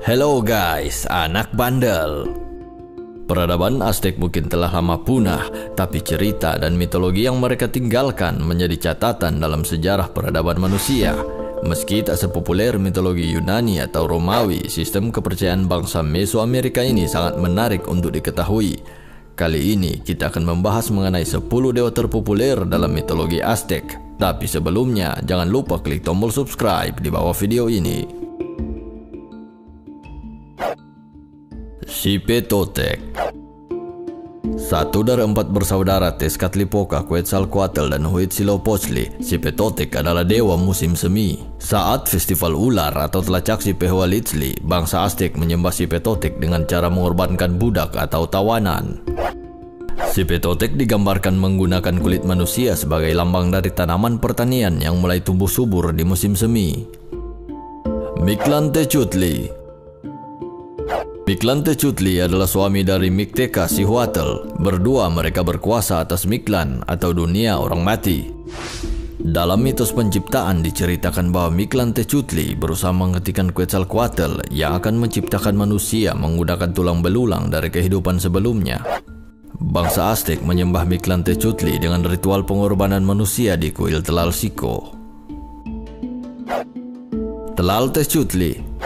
Hello guys, anak bandel. Peradaban Aztec mungkin telah lama punah, tapi cerita dan mitologi yang mereka tinggalkan menjadi catatan dalam sejarah peradaban manusia. Meski tak sepopuler mitologi Yunani atau Romawi, sistem kepercayaan bangsa Mesoamerika ini sangat menarik untuk diketahui. Kali ini kita akan membahas mengenai 10 dewa terpopuler dalam mitologi Aztec. Tapi sebelumnya, jangan lupa klik tombol subscribe di bawah video ini. Xipe-Totec. Satu dari 4 bersaudara Tezcatlipoca, Quetzalcoatl, dan Huitzilopochtli, Xipe-Totec adalah dewa musim semi. Saat festival ular atau telacak Xipe-Hualitzli, bangsa Aztec menyembah Xipe-Totec dengan cara mengorbankan budak atau tawanan. Xipe-Totec digambarkan menggunakan kulit manusia sebagai lambang dari tanaman pertanian yang mulai tumbuh subur di musim semi. Mictlantecutli. Mictlantecutli adalah suami dari Micteca-Cihuatl. Berdua mereka berkuasa atas Mictlan atau dunia orang mati. Dalam mitos penciptaan diceritakan bahwa Mictlantecutli berusaha menghentikan Quetzalcoatl yang akan menciptakan manusia menggunakan tulang belulang dari kehidupan sebelumnya. Bangsa Aztec menyembah Mictlantecutli dengan ritual pengorbanan manusia di kuil Tlalxco. Tlaltecutli.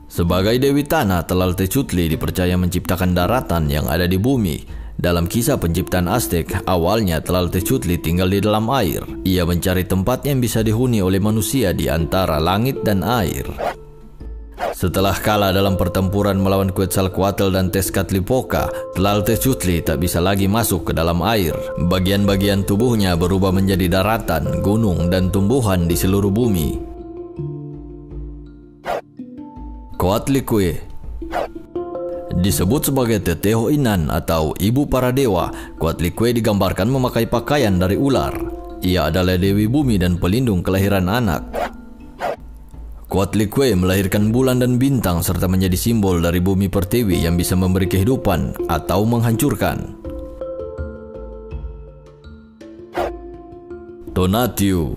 Sebagai Dewi Tanah, Tlaltecutli dipercaya menciptakan daratan yang ada di bumi. Dalam kisah penciptaan Aztec, awalnya Tlaltecutli tinggal di dalam air. Ia mencari tempat yang bisa dihuni oleh manusia di antara langit dan air. Setelah kalah dalam pertempuran melawan Quetzalcoatl dan Tezcatlipoca, Tlaltecutli tak bisa lagi masuk ke dalam air. Bagian-bagian tubuhnya berubah menjadi daratan, gunung, dan tumbuhan di seluruh bumi. Coatlicue. Disebut sebagai Teteo Inan atau ibu para dewa, Coatlicue digambarkan memakai pakaian dari ular. Ia adalah dewi bumi dan pelindung kelahiran anak. Coatlicue melahirkan bulan dan bintang serta menjadi simbol dari bumi pertiwi yang bisa memberi kehidupan atau menghancurkan. Tonatiuh.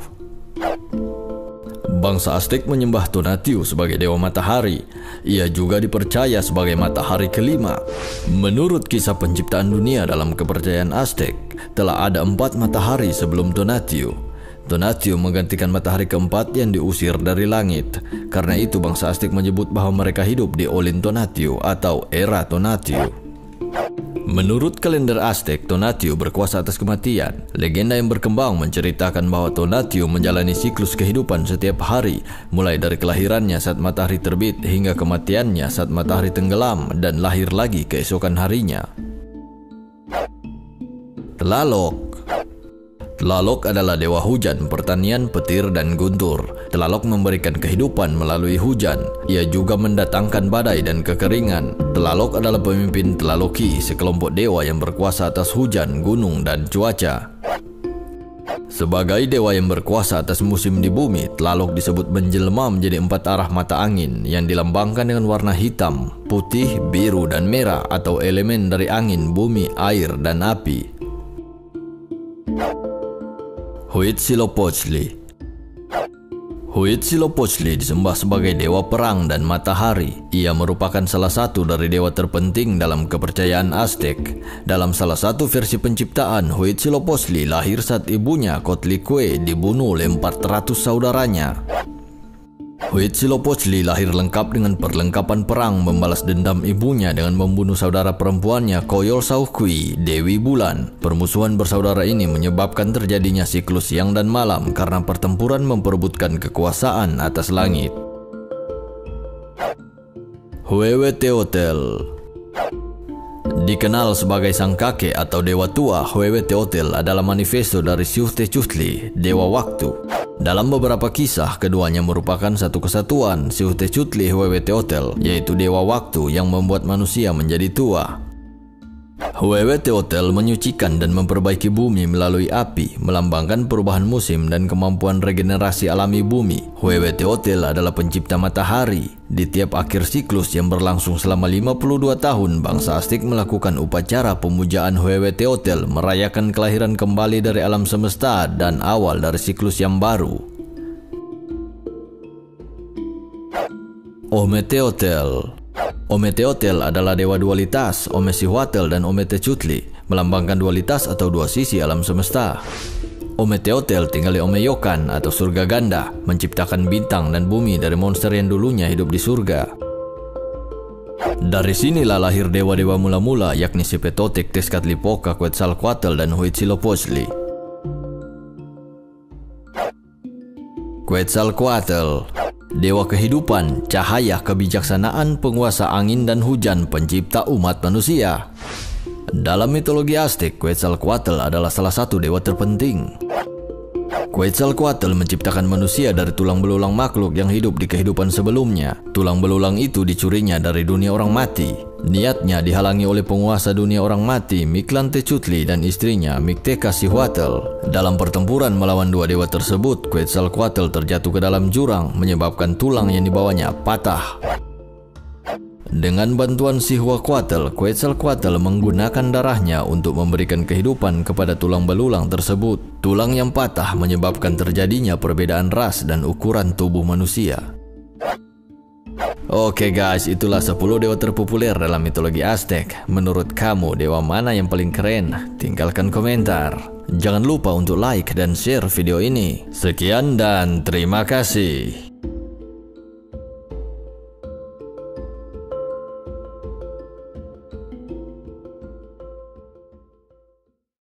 Bangsa Aztec menyembah Tonatiuh sebagai dewa matahari. Ia juga dipercaya sebagai matahari kelima. Menurut kisah penciptaan dunia dalam kepercayaan Aztec, telah ada 4 matahari sebelum Tonatiuh. Tonatiuh menggantikan matahari keempat yang diusir dari langit. Karena itu bangsa Aztec menyebut bahwa mereka hidup di Olin Tonatiuh atau era Tonatiuh. Menurut kalender Aztec, Tonatiuh berkuasa atas kematian. Legenda yang berkembang menceritakan bahwa Tonatiuh menjalani siklus kehidupan setiap hari, mulai dari kelahirannya saat matahari terbit hingga kematiannya saat matahari tenggelam dan lahir lagi keesokan harinya. Tlaloc. Tlaloc adalah dewa hujan, pertanian, petir, dan guntur. Tlaloc memberikan kehidupan melalui hujan. Ia juga mendatangkan badai dan kekeringan. Tlaloc adalah pemimpin Tlaloci, sekelompok dewa yang berkuasa atas hujan, gunung, dan cuaca. Sebagai dewa yang berkuasa atas musim di bumi, Tlaloc disebut menjelma menjadi 4 arah mata angin yang dilambangkan dengan warna hitam, putih, biru, dan merah atau elemen dari angin, bumi, air, dan api. Huitzilopochtli. Huitzilopochtli disembah sebagai dewa perang dan matahari. Ia merupakan salah satu dari dewa terpenting dalam kepercayaan Aztec. Dalam salah satu versi penciptaan, Huitzilopochtli lahir saat ibunya Coatlicue dibunuh oleh 400 saudaranya. Huitzilopochtli lahir lengkap dengan perlengkapan perang, membalas dendam ibunya dengan membunuh saudara perempuannya Coyolxauhqui, Dewi Bulan. Permusuhan bersaudara ini menyebabkan terjadinya siklus siang dan malam karena pertempuran memperebutkan kekuasaan atas langit. Huehueteotl. Dikenal sebagai sang kakek atau dewa tua, Huehueteotl adalah manifesto dari Xiuhtecutli, dewa waktu. Dalam beberapa kisah, keduanya merupakan satu kesatuan, Xiuhtecutli Huehueteotl, yaitu dewa waktu yang membuat manusia menjadi tua. Huehueteotl menyucikan dan memperbaiki bumi melalui api, melambangkan perubahan musim dan kemampuan regenerasi alami bumi. Huehueteotl adalah pencipta matahari. Di tiap akhir siklus yang berlangsung selama 52 tahun, bangsa Aztec melakukan upacara pemujaan Huehueteotl, merayakan kelahiran kembali dari alam semesta dan awal dari siklus yang baru. Ometeotl. Ometeotl adalah dewa dualitas, Omecihuatl dan Ometechutli, melambangkan dualitas atau dua sisi alam semesta. Ometeotl tinggal di Omeyokan atau surga ganda, menciptakan bintang dan bumi dari monster yang dulunya hidup di surga. Dari sinilah lahir dewa-dewa mula-mula, yakni Sipetotic, Tezcatlipoca, Quetzalcoatl, dan Huitzilopochtli. Quetzalcoatl, dewa kehidupan, cahaya, kebijaksanaan, penguasa angin dan hujan, pencipta umat manusia. Dalam mitologi Aztec, Quetzalcoatl adalah salah satu dewa terpenting. Quetzalcoatl menciptakan manusia dari tulang belulang makhluk yang hidup di kehidupan sebelumnya. Tulang belulang itu dicurinya dari dunia orang mati. Niatnya dihalangi oleh penguasa dunia orang mati, Mictlantecutli, dan istrinya, Mictecacihuatl. Dalam pertempuran melawan dua dewa tersebut, Quetzalcoatl terjatuh ke dalam jurang, menyebabkan tulang yang dibawanya patah. Dengan bantuan Cihuacoatl, Quetzalcoatl menggunakan darahnya untuk memberikan kehidupan kepada tulang belulang tersebut. Tulang yang patah menyebabkan terjadinya perbedaan ras dan ukuran tubuh manusia. Oke guys, itulah 10 dewa terpopuler dalam mitologi Aztec. Menurut kamu, dewa mana yang paling keren? Tinggalkan komentar. Jangan lupa untuk like dan share video ini. Sekian dan terima kasih.